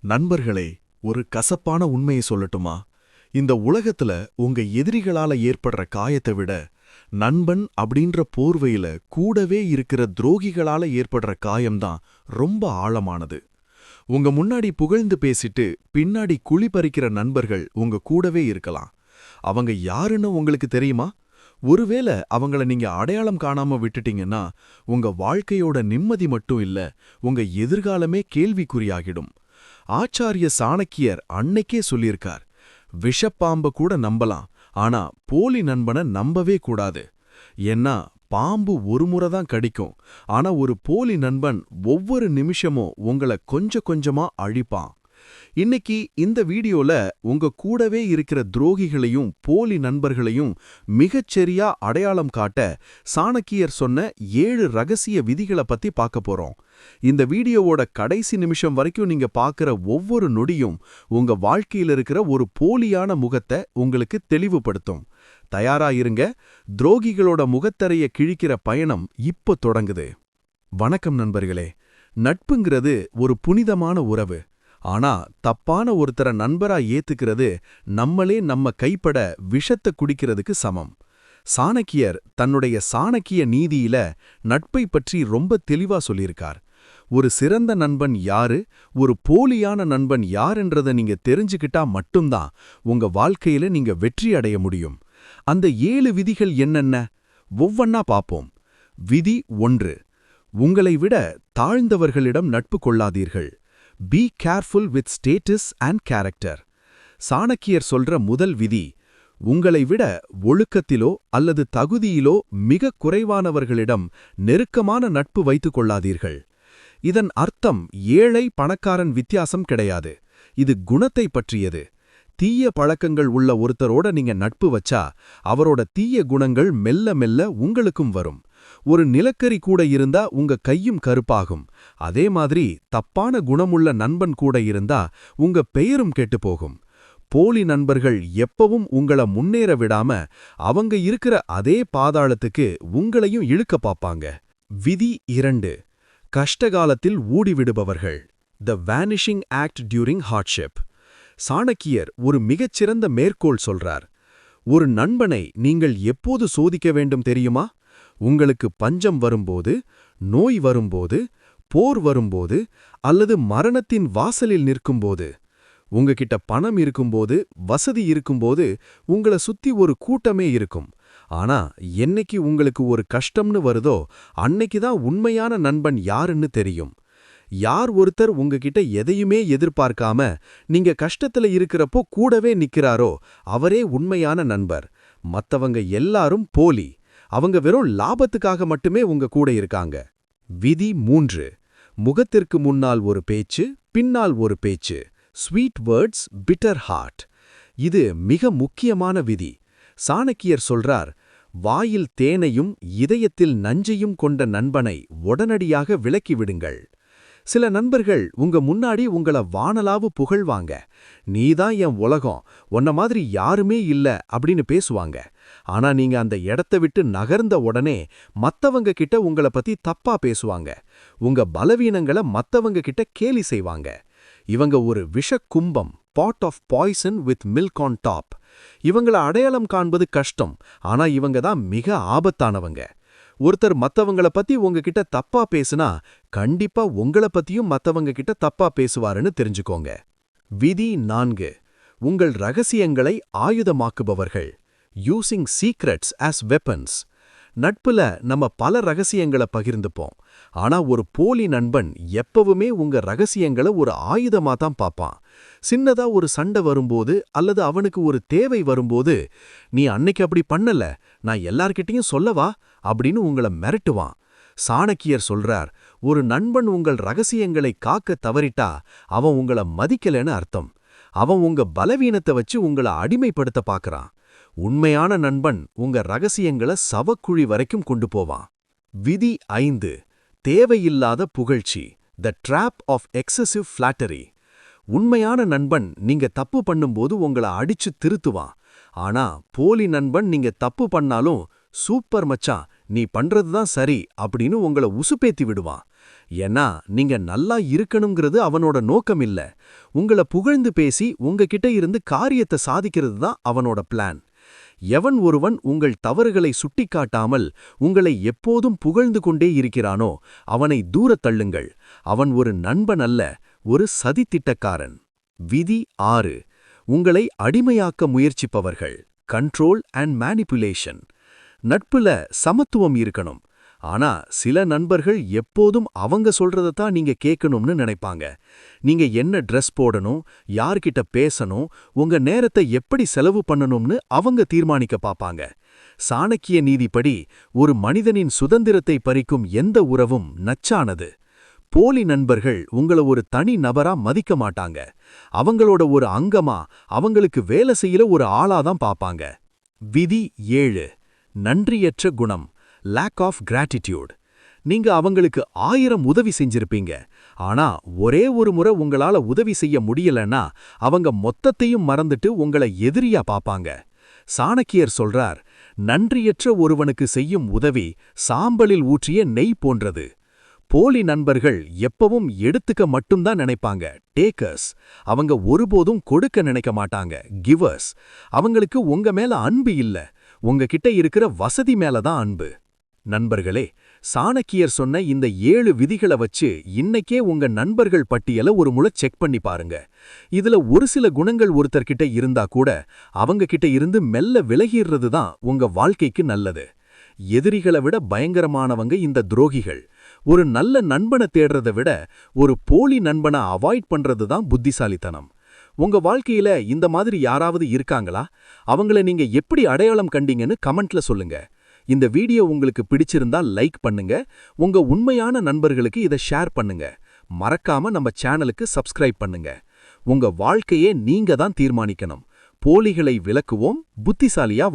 நண்பர்களே, ஒரு கசப்பான உண்மையை சொல்லட்டுமா? இந்த உலகத்துல உங்க எதிரிகளால ஏற்படுற காயத்தை விட, நண்பன் அப்படின்ற போர்வையில கூடவே இருக்கிற துரோகிகளால ஏற்படுற காயம்தான் ரொம்ப ஆழமானது. உங்க முன்னாடி புகழ்ந்து பேசிட்டு பின்னாடி குழி பறிக்கிற நண்பர்கள் உங்க கூடவே இருக்கலாம். அவங்க யாருன்னு உங்களுக்கு தெரியுமா? ஒருவேளை அவங்கள நீங்க அடையாளம் காணாம விட்டுட்டீங்கன்னா, உங்க வாழ்க்கையோட நிம்மதி மட்டும் இல்ல, உங்க எதிர்காலமே கேள்விக்குறியாகிடும். ஆச்சாரிய சாணக்கியர் அன்னைக்கே சொல்லியிருக்கார், விஷப்பாம்ப கூட நம்பலாம், ஆனா போலி நண்பனை நம்பவே கூடாது. ஏன்னா பாம்பு ஒரு முறை தான் கடிக்கும், ஆனா ஒரு போலி நண்பன் ஒவ்வொரு நிமிஷமும் உங்கள கொஞ்சம் கொஞ்சமா அழிப்பான். இன்னைக்கு இந்த வீடியோல உங்க கூடவே இருக்கிற துரோகிகளையும் போலி நண்பர்களையும் மிகச்சரியா அடையாளம் காட்ட சாணக்கியர் சொன்ன 7 ரகசிய விதிகளை பத்தி பார்க்க போறோம். இந்த வீடியோவோட கடைசி நிமிஷம் வரைக்கும் நீங்க பார்க்கிற ஒவ்வொரு நொடியும் உங்க வாழ்க்கையில இருக்கிற ஒரு போலியான முகத்தை உங்களுக்கு தெளிவுபடுத்தும். தயாரா இருங்க, துரோகிகளோட முகத்தரைய கிழிக்கிற பயணம் இப்ப தொடங்குது. வணக்கம் நண்பர்களே. நட்புங்கிறது ஒரு புனிதமான உறவு. ஆனா தப்பான ஒருத்தர நண்பரா ஏத்துக்கிறது நம்மளே நம்ம கைப்பட விஷத்தை குடிக்கிறதுக்கு சமம். சாணக்கியர் தன்னுடைய சாணக்கிய நீதியில நட்பை பற்றி ரொம்ப தெளிவா சொல்லியிருக்கார். ஒரு சிறந்த நண்பன் யாரு, ஒரு போலியான நண்பன் யாருன்றத நீங்க தெரிஞ்சுக்கிட்டா மட்டும்தான் உங்க வாழ்க்கையில நீங்க வெற்றி அடைய முடியும். அந்த 7 விதிகள் என்னென்ன? ஒவ்வொன்னா பாப்போம். விதி 1: உங்களை விட தாழ்ந்தவர்களிடம் நட்பு கொள்ளாதீர்கள். Be careful with status and character. சாணக்கியர் சொல்ற முதல் விதி, உங்களை விட ஒழுக்கத்திலோ அல்லது தகுதியிலோ மிக குறைவானவர்களிடம் நெருக்கமான நட்பு வைத்துக் கொள்ளாதீர்கள். இதன் அர்த்தம் ஏழை பணக்காரன் வித்தியாசம் கிடையாது. இது குணத்தை பற்றியது. தீய பழக்கங்கள் உள்ள ஒருத்தரோட நீங்க நட்பு வச்சா அவரோட தீய குணங்கள் மெல்ல மெல்ல உங்களுக்கும் வரும். ஒரு நிலக்கரி கூட இருந்தா உங்க கையும் கருப்பாகும். அதே மாதிரி தப்பான குணமுள்ள நண்பன் கூட இருந்தா உங்க பெயரும் கெட்டு போகும். போலி நண்பர்கள் எப்பவும் உங்கள முன்னேற விடாம அவங்க இருக்கிற அதே பாதாளத்துக்கு உங்களையும் இழுக்க பாப்பாங்க. விதி 2: கஷ்டகாலத்தில் ஊடிவிடுபவர்கள். த வேனிஷிங் ஆக்ட் டியூரிங் ஹார்ட்ஷிப். சாணக்கியர் ஒரு மிகச்சிறந்த மேற்கோள் சொல்றார். ஒரு நண்பனை நீங்கள் எப்போது சோதிக்க வேண்டும் தெரியுமா? உங்களுக்கு பஞ்சம் வரும்போது, நோய் வரும்போது, போர் வரும்போது, அல்லது மரணத்தின் வாசலில் நிற்கும்போது. உங்ககிட்ட பணம் இருக்கும்போது, வசதி இருக்கும்போது உங்கள சுத்தி ஒரு கூட்டமே இருக்கும். ஆனா என்னைக்கு உங்களுக்கு ஒரு கஷ்டம்னு வருதோ அன்னைக்கு தான் உண்மையான நண்பன் யாருன்னு தெரியும். யார் ஒருத்தர் உங்ககிட்ட எதையுமே எதிர்பார்க்காம நீங்க கஷ்டத்துல இருக்கிறப்போ கூடவே நிக்கிறாரோ அவரே உண்மையான நண்பர். மத்தவங்க எல்லாரும் போலி. அவங்க வெறும் லாபத்துக்காக மட்டுமே உங்க கூட இருக்காங்க. விதி 3: முகத்திற்கு முன்னால் ஒரு பேச்சு, பின்னால் ஒரு பேச்சு. Sweet words, bitter heart. இது மிக முக்கியமான விதி. சாணக்கியர் சொல்றார், வாயில் தேனையும் இதயத்தில் நஞ்சையும் கொண்ட நண்பனை உடனடியாக விலக்கிவிடுங்கள். சில நண்பர்கள் உங்க முன்னாடி உங்கள வானலாவு புகழ்வாங்க. நீதான் என் உலகம், உன்ன மாதிரி யாருமே இல்ல அப்படின்னு பேசுவாங்க. ஆனா நீங்க அந்த இடத்தை விட்டு நகர்ந்த உடனே மத்தவங்க கிட்ட உங்கள பத்தி தப்பா பேசுவாங்க. உங்க பலவீனங்களை மத்தவங்க கிட்ட கேலி செய்வாங்க. இவங்க ஒரு விஷக்கும்பம், pot of poison with milk on top. இவங்கள அடையாளம் காண்பது கஷ்டம், ஆனா இவங்க தான் மிக ஆபத்தானவங்க. ஒருத்தர் மத்தவங்கள பத்தி உங்ககிட்ட தப்பா பேசுனா கண்டிப்பா உங்கள பத்தியும் மத்தவங்க கிட்ட தப்பா பேசுவாருன்னு தெரிஞ்சுக்கோங்க. விதி 4: உங்கள் ரகசியங்களை ஆயுதமாக்குபவர்கள். Using secrets as weapons. நட்புல நம்ம பல ரகசியங்களை பகிர்ந்துப்போம். ஆனா ஒரு போலி நண்பன் எப்பவுமே உங்க ரகசியங்களை ஒரு ஆயுதமா தான் பாப்பான். சின்னதா ஒரு சண்டை வரும்போது அல்லது அவனுக்கு ஒரு தேவை வரும்போது, நீ அன்னைக்கு அப்படி பண்ணல, நான் எல்லார்கிட்டயும் சொல்லவா அப்படின்னு உங்கள மிரட்டுவான். சாணக்கியர் சொல்றார், ஒரு நண்பன் உங்கள் ரகசியங்களை காக்க தவறிட்டா அவன் உங்கள மதிக்கலன்னு அர்த்தம். அவன் உங்க பலவீனத்தை வச்சு உங்கள அடிமைப்படுத்த பாக்குறான். உண்மையான நண்பன் உங்க ரகசியங்களை சவக்குழி வரைக்கும் கொண்டு போவான். விதி 5: தேவையில்லாத புகழ்ச்சி. த ட்ராப் ஆஃப் எக்ஸசிவ் ஃபிளாட்டரி. உண்மையான நண்பன் நீங்க தப்பு பண்ணும்போது உங்கள அடிச்சு திருத்துவான். ஆனா போலி நண்பன் நீங்க தப்பு பண்ணாலும், சூப்பர் மச்சான், நீ பண்றதுதான் சரி அப்படின்னு உங்கள உசுப்பேத்தி விடுவான். ஏன்னா நீங்க நல்லா இருக்கணுங்கிறது அவனோட நோக்கம் இல்ல. உங்கள புகழ்ந்து பேசி உங்ககிட்ட இருந்து காரியத்தை சாதிக்கிறது தான் அவனோட பிளான். எவன் ஒருவன் உங்கள் தவறுகளை சுட்டிக்காட்டாமல் உங்களை எப்போதும் புகழ்ந்து கொண்டே இருக்கிறானோ அவனை தூரத் தள்ளுங்கள். அவன் ஒரு நண்பன் அல்ல, ஒரு சதித்திட்டக்காரன். விதி 6. உங்களை அடிமையாக்க முயற்சிப்பவர்கள். Control and manipulation. நட்புல சமத்துவம் இருக்கணும். ஆனா சில நண்பர்கள் எப்போதும் அவங்க சொல்றதத்தான் நீங்க கேட்கணும்னு நினைப்பாங்க. நீங்க என்ன ட்ரெஸ் போடணும், யார்கிட்ட பேசணும், உங்க நேரத்தை எப்படி செலவு பண்ணணும்னு அவங்க தீர்மானிக்க பாப்பாங்க. சாணக்கிய நீதிப்படி ஒரு மனிதனின் சுதந்திரத்தை பறிக்கும் எந்த உறவும் நச்சானது. போலி நண்பர்கள் உங்கள ஒரு தனி நபரா மதிக்க மாட்டாங்க. அவங்களோட ஒரு அங்கமா, அவங்களுக்கு வேலை செய்யற ஒரு ஆளாதான் பாப்பாங்க. விதி 7. நன்றியற்ற குணம். Lack of gratitude. நீங்க அவங்களுக்கு 1000 உதவி செஞ்சிருப்பீங்க. ஆனா ஒரே ஒரு முறை உங்களால உதவி செய்ய முடியலன்னா அவங்க மொத்தத்தையும் மறந்துட்டு உங்களை எதிரியா பாப்பாங்க. சாணக்கியர் சொல்றார், நன்றியற்ற ஒருவனுக்கு செய்யும் உதவி சாம்பலில் ஊற்றிய நெய் போன்றது. போலி நண்பர்கள் எப்பவும் எடுத்துக்க மட்டும்தான் நினைப்பாங்க, டேக்கர்ஸ். அவங்க ஒருபோதும் கொடுக்க நினைக்க மாட்டாங்க, கிவர்ஸ். அவங்களுக்கு உங்க மேல அன்பு இல்ல, உங்ககிட்ட இருக்கிற வசதி மேலதான் அன்பு. நண்பர்களே, சாணக்கியர் சொன்ன இந்த 7 விதிகளை வச்சு இன்னைக்கே உங்க நண்பர்கள் பட்டியலை ஒரு முறை செக் பண்ணி பாருங்க. இதுல ஒரு சில குணங்கள் ஒருத்தர்கிட்ட இருந்தா கூட அவங்க கிட்ட இருந்து மெல்ல விலகிடுறது தான் உங்க வாழ்க்கைக்கு நல்லது. எதிரிகளை விட பயங்கரமானவங்க இந்த துரோகிகள். ஒரு நல்ல நண்பனை தேடுறதை விட ஒரு போலி நண்பனை அவாய்ட் பண்றது தான் புத்திசாலித்தனம். உங்க வாழ்க்கையில இந்த மாதிரி யாராவது இருக்காங்களா? அவங்கள நீங்க எப்படி அடையாளம் கண்டீங்கன்னு கமெண்ட்ல சொல்லுங்க. இந்த வீடியோ உங்களுக்கு பிடிச்சிருந்தா லைக் பண்ணுங்க. உங்க உண்மையான நண்பர்களுக்கு இதை ஷேர் பண்ணுங்க. மறக்காம நம்ம சேனலுக்கு சப்ஸ்கிரைப் பண்ணுங்க. உங்க வாழ்க்கையே நீங்க தான் தீர்மானிக்கணும். போலிகளை விலக்குவோம், புத்திசாலியா